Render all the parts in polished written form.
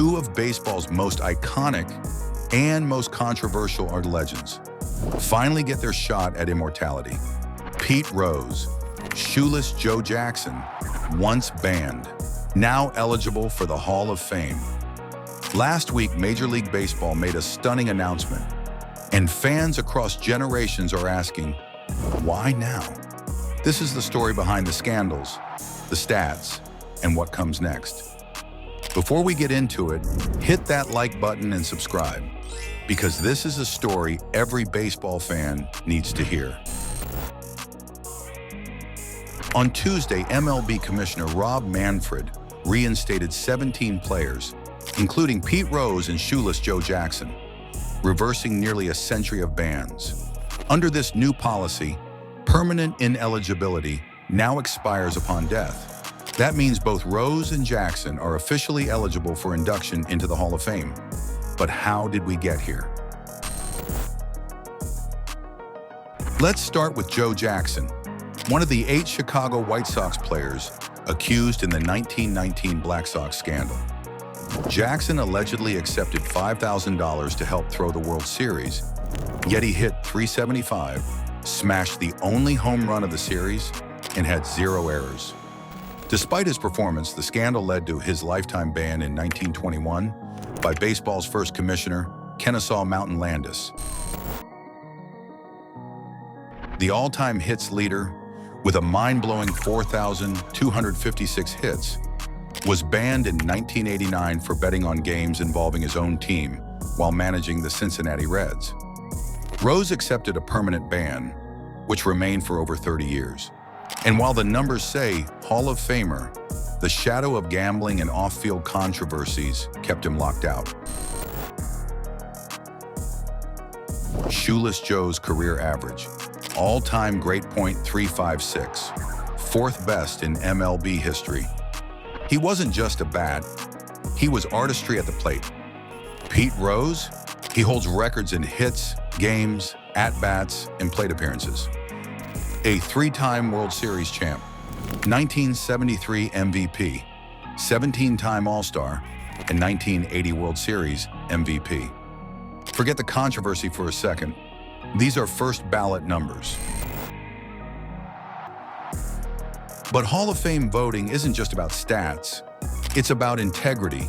two of baseball's most iconic and most controversial art legends finally get their shot at immortality. Pete Rose, Shoeless Joe Jackson, once banned, now eligible for the Hall of Fame. Last week, Major League Baseball made a stunning announcement, and fans across generations are asking, why now? This is the story behind the scandals, the stats, and what comes next. Before we get into it, hit that like button and subscribe, because this is a story every baseball fan needs to hear. On Tuesday, MLB Commissioner Rob Manfred reinstated 17 players, including Pete Rose and Shoeless Joe Jackson, reversing nearly a century of bans. Under this new policy, permanent ineligibility now expires upon death. That means both Rose and Jackson are officially eligible for induction into the Hall of Fame. But how did we get here? Let's start with Joe Jackson, one of the 8 Chicago White Sox players accused in the 1919 Black Sox Scandal. Jackson allegedly accepted $5,000 to help throw the World Series, yet he hit .375, smashed the only home run of the series, and had 0 errors. Despite his performance, the scandal led to his lifetime ban in 1921 by baseball's first commissioner, Kennesaw Mountain Landis. The all-time hits leader, with a mind-blowing 4,256 hits, was banned in 1989 for betting on games involving his own team while managing the Cincinnati Reds. Rose accepted a permanent ban, which remained for over 30 years. And while the numbers say Hall of Famer, the shadow of gambling and off-field controversies kept him locked out. Shoeless Joe's career average, all-time great .356, 4th best in MLB history. He wasn't just a bat, he was artistry at the plate. Pete Rose, he holds records in hits, games, at-bats, and plate appearances. A 3-time World Series champ, 1973 MVP, 17-time All-Star, and 1980 World Series MVP. Forget the controversy for a second. These are first ballot numbers. But Hall of Fame voting isn't just about stats. It's about integrity,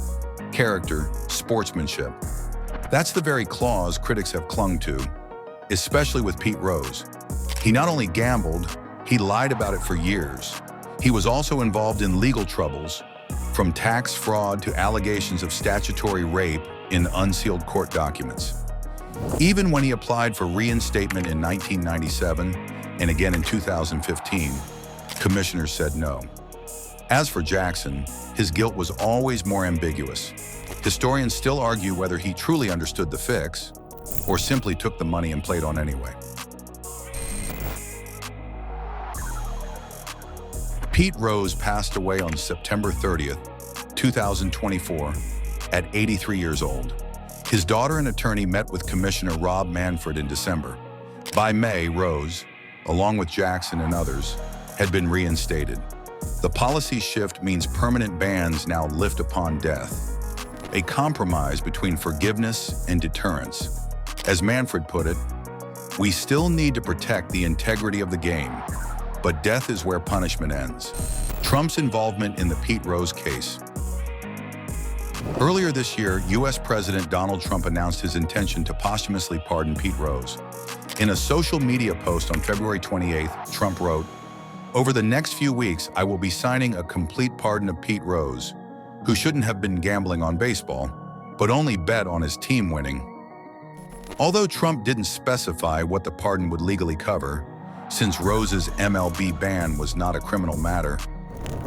character, sportsmanship. That's the very clause critics have clung to, especially with Pete Rose. He not only gambled, he lied about it for years. He was also involved in legal troubles, from tax fraud to allegations of statutory rape in unsealed court documents. Even when he applied for reinstatement in 1997 and again in 2015, commissioners said no. As for Jackson, his guilt was always more ambiguous. Historians still argue whether he truly understood the fix or simply took the money and played on anyway. Pete Rose passed away on September 30th, 2024, at 83 years old. His daughter and attorney met with Commissioner Rob Manfred in December. By May, Rose, along with Jackson and others, had been reinstated. The policy shift means permanent bans now lift upon death, a compromise between forgiveness and deterrence. As Manfred put it, we still need to protect the integrity of the game, but death is where punishment ends. Trump's involvement in the Pete Rose case. Earlier this year, U.S. President Donald Trump announced his intention to posthumously pardon Pete Rose. In a social media post on February 28th, Trump wrote, "Over the next few weeks, I will be signing a complete pardon of Pete Rose, who shouldn't have been gambling on baseball, but only bet on his team winning." Although Trump didn't specify what the pardon would legally cover, since Rose's MLB ban was not a criminal matter,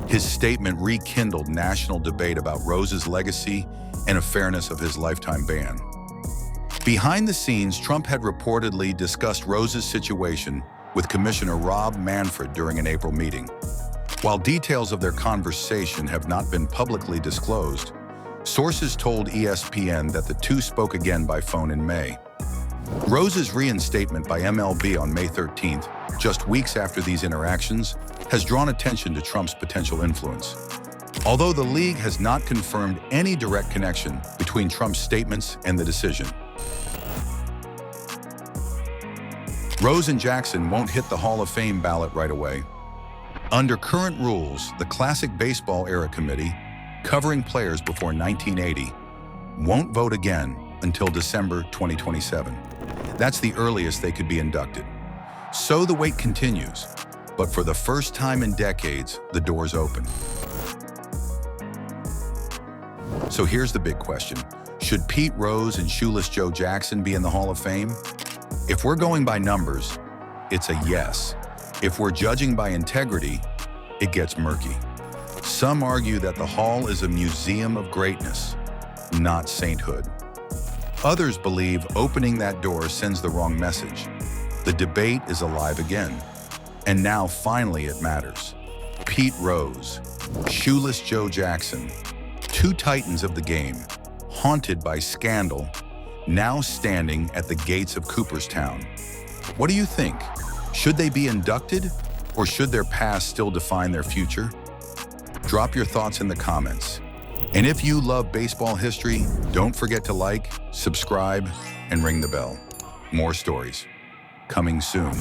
his statement rekindled national debate about Rose's legacy and the fairness of his lifetime ban. Behind the scenes, Trump had reportedly discussed Rose's situation with Commissioner Rob Manfred during an April meeting. While details of their conversation have not been publicly disclosed, sources told ESPN that the two spoke again by phone in May. Rose's reinstatement by MLB on May 13th, just weeks after these interactions, has drawn attention to Trump's potential influence. although the league has not confirmed any direct connection between Trump's statements and the decision. Rose and Jackson won't hit the Hall of Fame ballot right away. Under current rules, the Classic Baseball Era Committee, covering players before 1980, won't vote again until December 2027. That's the earliest they could be inducted. So the wait continues, but for the first time in decades, the doors open. So here's the big question. Should Pete Rose and Shoeless Joe Jackson be in the Hall of Fame? If we're going by numbers, it's a yes. If we're judging by integrity, it gets murky. Some argue that the Hall is a museum of greatness, not sainthood. Others believe opening that door sends the wrong message. The debate is alive again. And now finally it matters. Pete Rose, Shoeless Joe Jackson, two titans of the game, haunted by scandal, now standing at the gates of Cooperstown. What do you think? Should they be inducted, or should their past still define their future? Drop your thoughts in the comments. And if you love baseball history, don't forget to like, subscribe, and ring the bell. More stories coming soon.